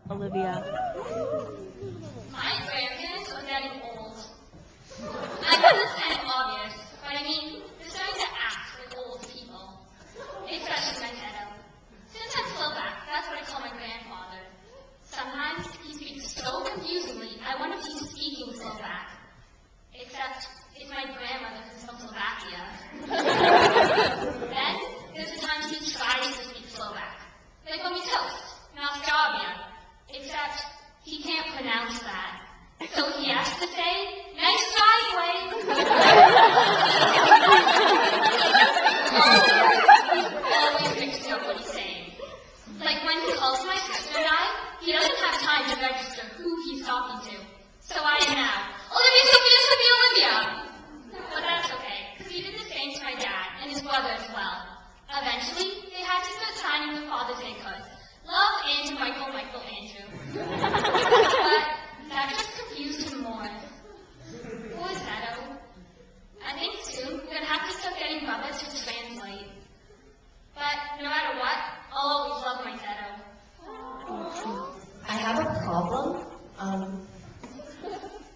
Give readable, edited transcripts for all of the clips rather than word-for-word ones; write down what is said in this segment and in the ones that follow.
Olivia. My grandparents are getting old. I know this kind of obvious, but I mean, they're starting to act like old people. Especially my ghetto. Since I'm Slovak, that's what I call my grandfather. Sometimes he speaks so confusingly, I wonder if he's speaking Slovak. Except it's my grandmother who's from Slovakia. Then there's the times he tries to speak Slovak. Like when we toast, Nostrovia. Except he can't pronounce that. So he has to say, nice driveway. Always mixes up what he's saying. Like when he calls my sister and I, he doesn't have time to register who he's talking to. So I am now, Olivia, Sophia, Sophia, Olivia. But that's okay, because he did the same to my dad and his brother as well. Eventually, they had to start signing the Father's Day cards. Love, Andrew, Michael, Michael, Andrew. But that just confused him more. Poor Zeto. I think soon we're going to have to start getting brothers to translate. But no matter what, I'll always love my Zeto. I have a problem.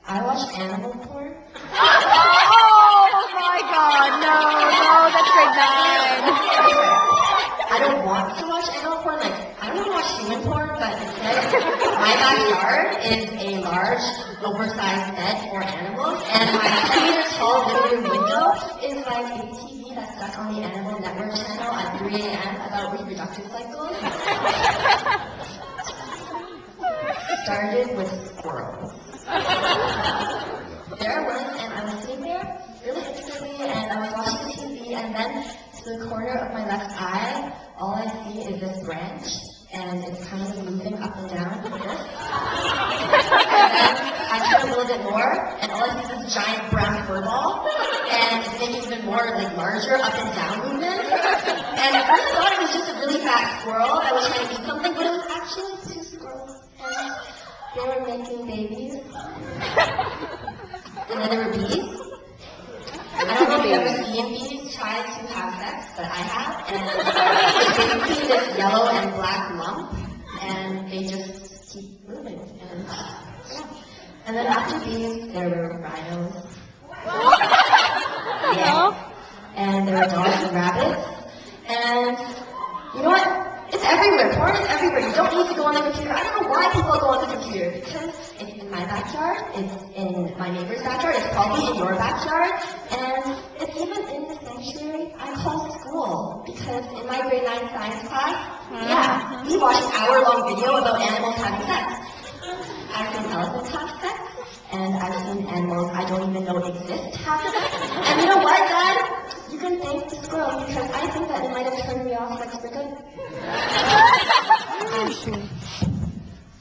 I watch animal porn. Oh my god, no, that's grade 9. I don't want to watch animal porn. Like, I don't want to watch human porn, but instead, my backyard is a large, oversized bed for animals, and my 10-meter tall living room window is like a TV that's stuck on the Animal Network channel at 3 a.m. about reproductive cycles. Started with squirrels. There I was, and I was sitting there really innocently, and I was watching the TV, and then to the corner of my left eye, all I see is this branch, and it's kind of moving up and down like this. And then I turn a little bit more, and all I see is this giant brown fur ball, and it's making even more like larger up and down movement. And I first thought it was just a really fat squirrel that was trying to eat something, but it was actually 2 squirrels. And they were making babies. And then there were bees. I don't know if you've ever seen bees try to have sex, but I have. And it's basically this yellow and black lump, and they just keep moving. And yeah. And then after bees, there were rhinos. Yeah. And there were dogs and rabbits. And you know what? It's everywhere. Porn is everywhere. You don't need to go on the computer. I don't know why people go on the computer. Because it's in my backyard, it's in my neighbor's backyard, it's probably in your backyard, and it's even in the sanctuary I call school. Because in my grade 9 science class, yeah, we watched an hour-long video about animals having sex. I've seen elephants have sex, and I've seen animals I don't even know exist have sex. And you know what, Dad? You can thank the squirrel because I think that it might have turned me off sex for good.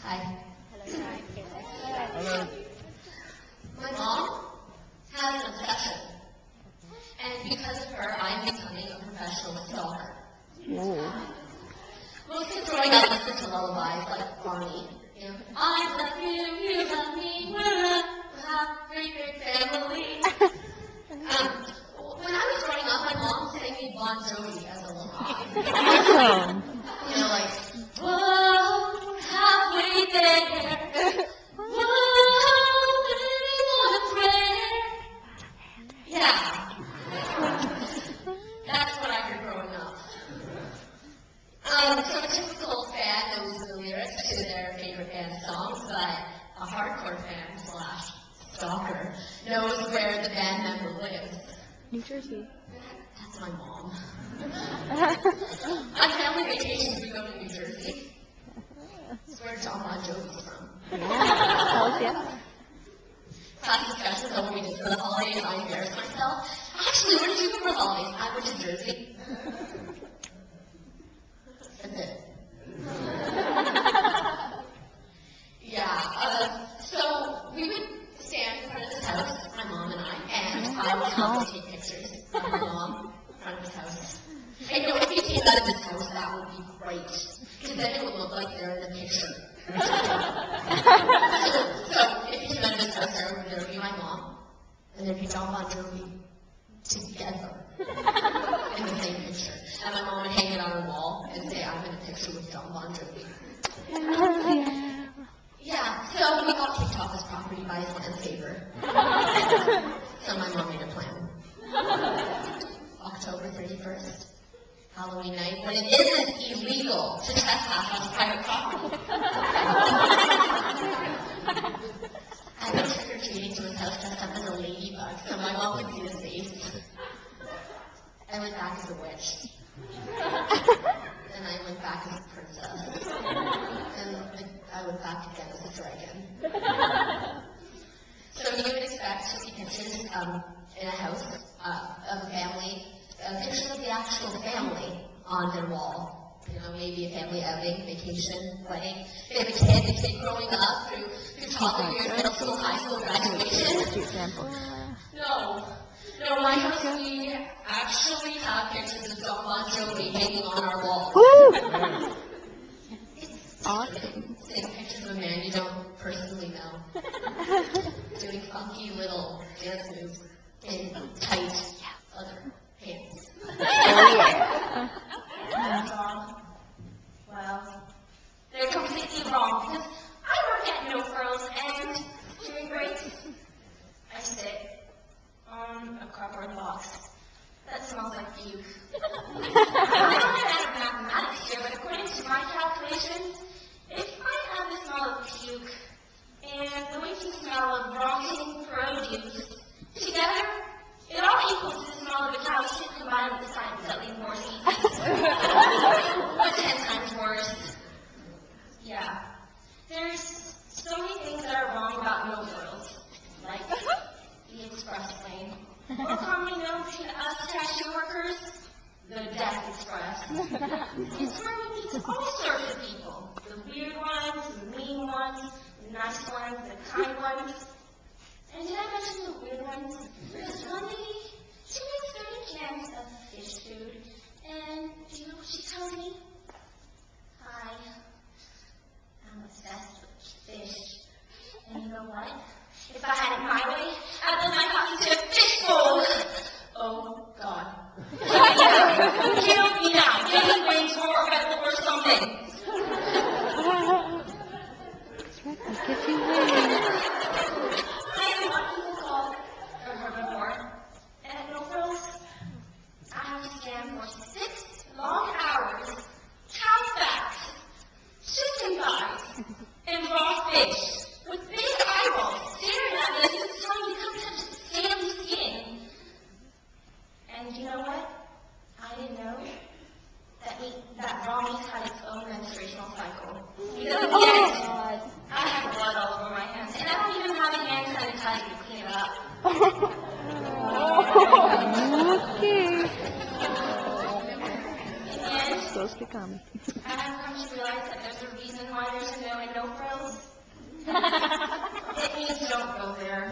Hi. Hello. My mom has an obsession. And because of her, I'm becoming a professional stalker. Most kids growing up listen to lullabies like Barney. You know, I love you, you love me, we're a great big family. When I was growing up, my mom sang me Bon Jovi as a lullaby. Awesome. You know, like, whoa, halfway there. Whoa, living on a prayer. Yeah. That's what I heard growing up. So a typical fan knows the lyrics to their favorite band songs, but a hardcore fan / stalker knows where the band member lives. New Jersey. That's my mom. On family vacations, we go to New Jersey. It's where John Bon Jovi's from. Hells yeah. Class discussions on what we did for the holidays. I embarrassed myself. Actually, what did you do for the holidays? I went to Jersey. That's it. Yeah. So we would stand in front of his house, my mom and I would help him take pictures of my mom in front of his house. I know if he came out of his house, that would be great, because then it would look like they're in the picture. So if he came out of his house, there would be my mom, and there'd be John Bon Jovi together in the same picture. And my mom would hang it on her wall and say, I'm in a picture with John Bon Jovi. we got kicked off his property by his landscaper. So my mom made a plan. October 31st, Halloween night, when it isn't illegal to trespass on private property. I went trick-or-treating to his house dressed up as a ladybug so my mom would see his face. I went back as a witch. And I went back as a princess. And I went back again as a dragon. So you would expect to see pictures in a house of a family, pictures of the actual family on their wall. You know, maybe a family outing, vacation, wedding. They have a kid growing up through toddler years, middle school, high school, graduation. No, my house, we actually have pictures of Don Bon Jovi hanging on our wall. Awesome. Seeing pictures of a man you don't personally know. Doing funky little dance moves in tight leather pants. Well, they're completely wrong because I work at No Frills and during breaks I sit on a cardboard box that smells like puke. I'm not out of mathematics here, but according to my calculations, if I have the smell of puke and the winking smell of rotting produce together, it all equals to the smell of a cow's shit combined with the science that leave more seeds. But 10 times worse. Yeah. There's so many things that are wrong about No Frills, like the express lane, or commonly known to us cashier workers, the Death Express. It's where we meet all sorts of people. The weird ones, the mean ones, the nice ones, the kind ones. And did I mention the weird ones? There's one lady, she makes 30 cans of fish food. And do you know what she tells me? I'm obsessed with fish. And you know what? If I had it my way, I'd build my house into a fish bowl. Oh, God. Kill me now. Give me wings or a red or something. Get you wings. I am what people call a herbivore. And at No Frills, I have to stand for 6 long hours, cow backs, chicken thighs, and raw fish with big eyeballs staring at me as if it's telling me to come touch the scaly skin. And you know what? I didn't know that raw meat had its own menstruational cycle. Because at the end, I have blood all over my hands, and I don't even have a hand sanitizer to clean it up. Okay. In the end, Supposed to come. I have come to realize that there's a reason why there's a no and no frills. It means don't go there.